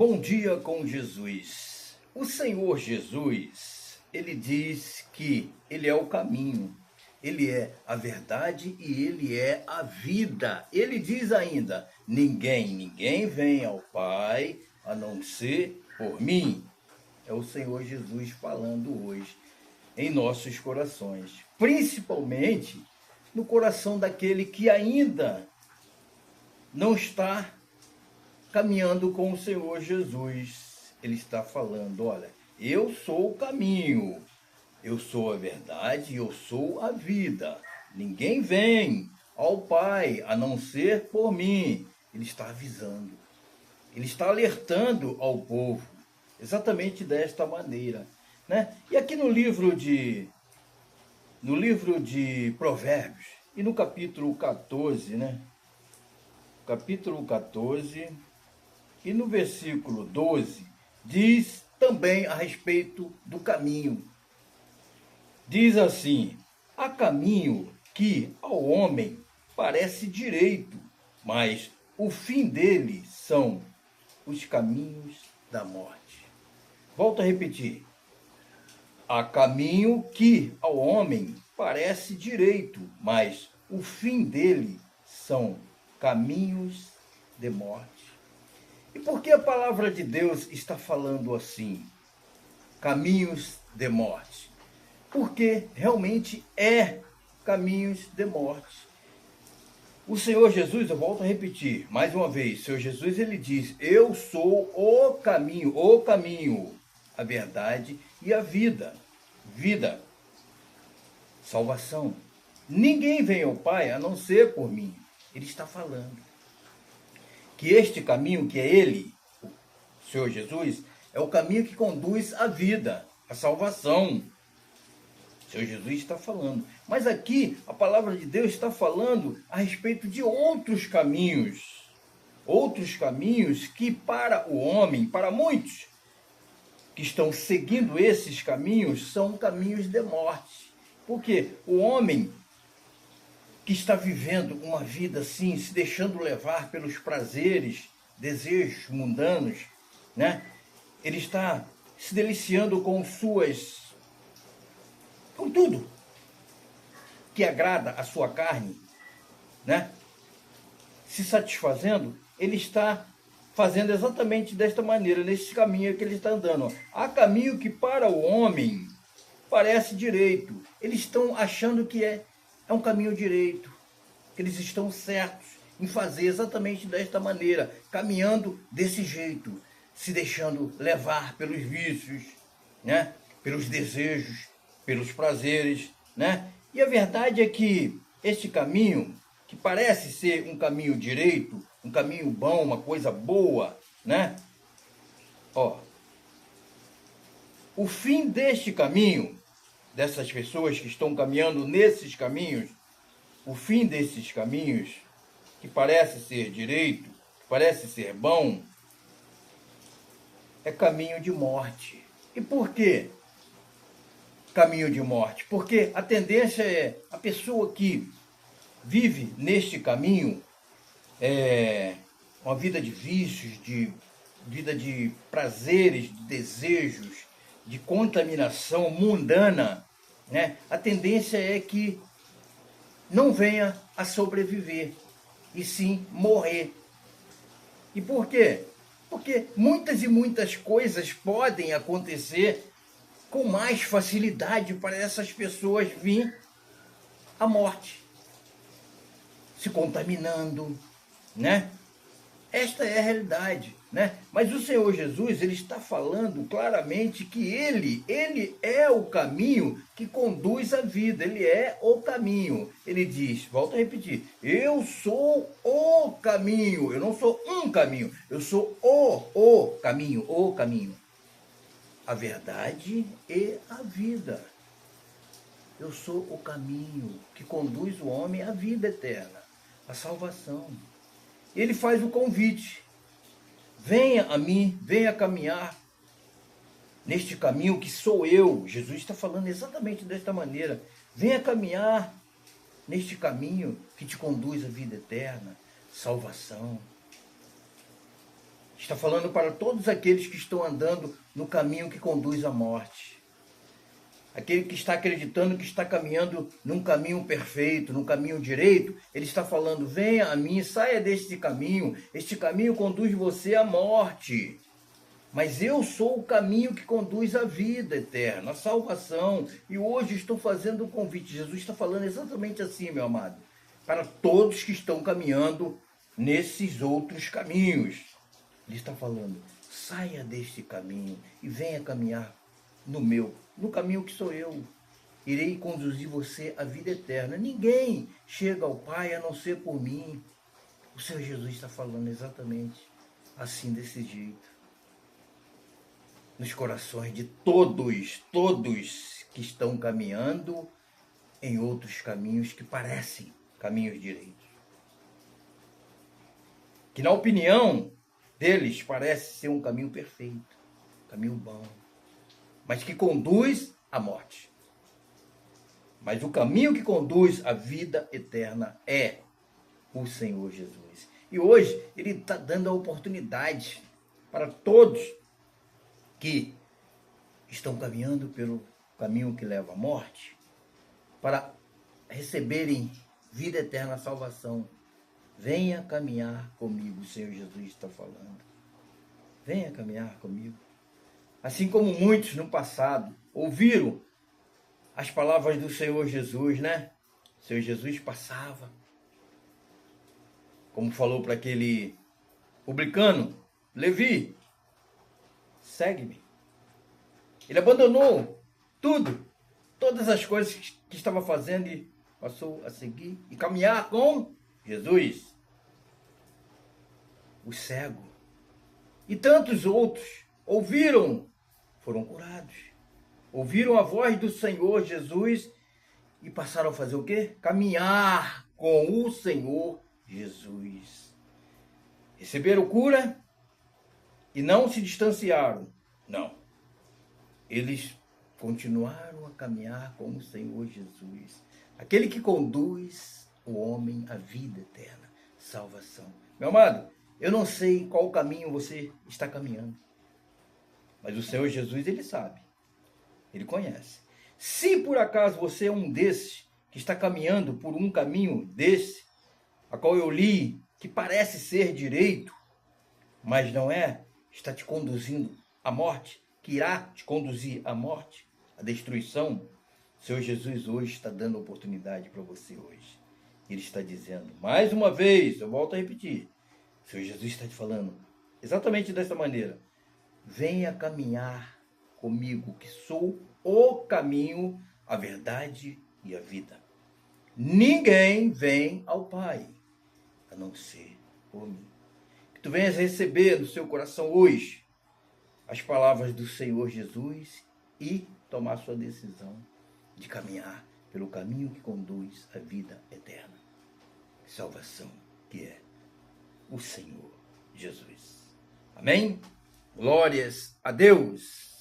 Bom dia com Jesus. O Senhor Jesus, ele diz que ele é o caminho, ele é a verdade e ele é a vida. Ele diz ainda: ninguém vem ao Pai a não ser por mim. É o Senhor Jesus falando hoje em nossos corações, principalmente no coração daquele que ainda não está caminhando com o Senhor Jesus. Ele está falando: olha, eu sou o caminho, eu sou a verdade, eu sou a vida. Ninguém vem ao Pai a não ser por mim. Ele está avisando, ele está alertando ao povo exatamente desta maneira, né? E aqui no livro de Provérbios e no capítulo 14, né? Capítulo 14 e no versículo 12, diz também a respeito do caminho. Diz assim: há caminho que ao homem parece direito, mas o fim dele são os caminhos da morte. Volto a repetir. Há caminho que ao homem parece direito, mas o fim dele são caminhos de morte. E por que a palavra de Deus está falando assim? Caminhos de morte. Porque realmente é caminhos de morte. O Senhor Jesus, eu volto a repetir, mais uma vez, o Senhor Jesus, ele diz: eu sou o caminho, a verdade e a vida. Vida, salvação. Ninguém vem ao Pai a não ser por mim. Ele está falando que este caminho, que é ele, o Senhor Jesus, é o caminho que conduz à vida, à salvação. O Senhor Jesus está falando. Mas aqui, a palavra de Deus está falando a respeito de outros caminhos. Outros caminhos que para o homem, para muitos que estão seguindo esses caminhos, são caminhos de morte. Porque o homem que está vivendo uma vida assim, se deixando levar pelos prazeres, desejos mundanos, né? Ele está se deliciando com tudo que agrada a sua carne, né? Se satisfazendo, ele está fazendo exatamente desta maneira, nesse caminho que ele está andando. Há caminho que para o homem parece direito. Eles estão achando que é um caminho direito, que eles estão certos em fazer exatamente desta maneira, caminhando desse jeito, se deixando levar pelos vícios, né? Pelos desejos, pelos prazeres, né? E a verdade é que este caminho, que parece ser um caminho direito, um caminho bom, uma coisa boa, né? Ó, o fim deste caminho, dessas pessoas que estão caminhando nesses caminhos, o fim desses caminhos, que parece ser direito, que parece ser bom, é caminho de morte. E por quê caminho de morte? Porque a tendência é a pessoa que vive neste caminho, uma vida de vícios, de vida de prazeres, de desejos, de contaminação mundana, né? A tendência é que não venha a sobreviver, e sim morrer. E por quê? Porque muitas e muitas coisas podem acontecer com mais facilidade para essas pessoas vir à morte, se contaminando, né? Esta é a realidade, né? Mas o Senhor Jesus, ele está falando claramente que ele é o caminho que conduz à vida, ele é o caminho. Ele diz, volto a repetir, eu sou o caminho, eu não sou um caminho, eu sou o caminho, a verdade e a vida. Eu sou o caminho que conduz o homem à vida eterna, à salvação. Ele faz o convite: venha a mim, venha caminhar neste caminho que sou eu. Jesus está falando exatamente desta maneira: venha caminhar neste caminho que te conduz à vida eterna, salvação. Está falando para todos aqueles que estão andando no caminho que conduz à morte. Aquele que está acreditando que está caminhando num caminho perfeito, num caminho direito, ele está falando: venha a mim, saia deste caminho. Este caminho conduz você à morte. Mas eu sou o caminho que conduz à vida eterna, à salvação. E hoje estou fazendo o convite. Jesus está falando exatamente assim, meu amado, para todos que estão caminhando nesses outros caminhos. Ele está falando: saia deste caminho e venha caminhar no caminho que sou eu. Irei conduzir você à vida eterna. Ninguém chega ao Pai a não ser por mim. O Senhor Jesus está falando exatamente assim, desse jeito. Nos corações de todos que estão caminhando em outros caminhos que parecem caminhos direitos. Que na opinião deles parece ser um caminho perfeito, caminho bom, mas que conduz à morte. Mas o caminho que conduz à vida eterna é o Senhor Jesus. E hoje ele está dando a oportunidade para todos que estão caminhando pelo caminho que leva à morte, para receberem vida eterna, salvação. Venha caminhar comigo, o Senhor Jesus está falando. Venha caminhar comigo. Assim como muitos no passado ouviram as palavras do Senhor Jesus, né? O Senhor Jesus passava, como falou para aquele publicano: Levi, segue-me. Ele abandonou tudo, todas as coisas que estava fazendo e passou a seguir e caminhar com Jesus. O cego e tantos outros ouviram, foram curados. Ouviram a voz do Senhor Jesus e passaram a fazer o quê? Caminhar com o Senhor Jesus. Receberam cura e não se distanciaram. Não. Eles continuaram a caminhar com o Senhor Jesus. Aquele que conduz o homem à vida eterna, salvação. Meu amado, eu não sei qual caminho você está caminhando. Mas o Senhor Jesus, ele sabe. Ele conhece. Se por acaso você é um desses que está caminhando por um caminho desse, a qual eu li, que parece ser direito, mas não é, está te conduzindo à morte, que irá te conduzir à morte, à destruição, o Senhor Jesus hoje está dando oportunidade para você hoje. Ele está dizendo, mais uma vez, eu volto a repetir, o Senhor Jesus está te falando exatamente dessa maneira: venha caminhar comigo, que sou o caminho, a verdade e a vida. Ninguém vem ao Pai a não ser por mim. Que tu venhas receber no seu coração hoje as palavras do Senhor Jesus e tomar sua decisão de caminhar pelo caminho que conduz à vida eterna. Salvação, que é o Senhor Jesus. Amém? Glórias a Deus.